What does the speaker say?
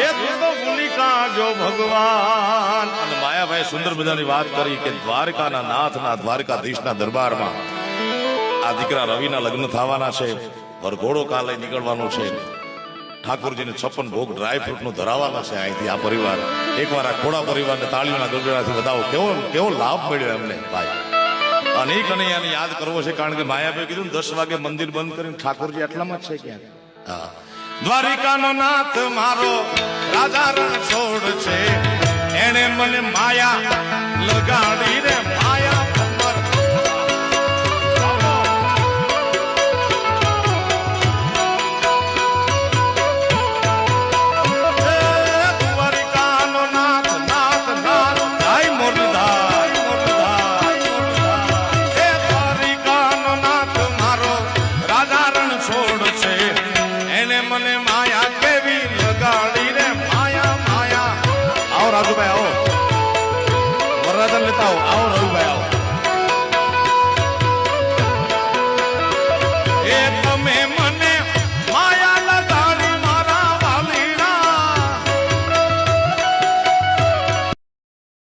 એ તું તો ભૂલી કાજો ભગવાન. અને માયાભાઈ સુંદર મજાની વાત કરી કે દ્વારકાના નાથના દ્વારકાધીશના દરબારમાં આ દીકરા રવિના લગ્ન થવાના છે. વરઘોડો કાલે નીકળવાનો છે. ઠાકોરજીને 56 ભોગ ડ્રાયફ્રૂટ નું ધરાવવાના છે. અહીંથી આ પરિવાર એકવાર આ ખોડા પરિવારને તાળીઓના ગગડાથી બતાવો કેવો લાભ મળ્યો એમને ભાઈ. અને એ કનૈયાને યાદ કરવો છે કારણ કે માયાભાઈ કીધું ને 10 વાગે મંદિર બંધ કરીને ઠાકોરજી આટલામાં જ છે ક્યાં. હા, દ્વારિકાનો નાથ મારો રાજા રણ છોડ છે. એને મને માયા લગાડી રે માયા. રાજુભાઈ આવો, વરરાજા લેતા આવો.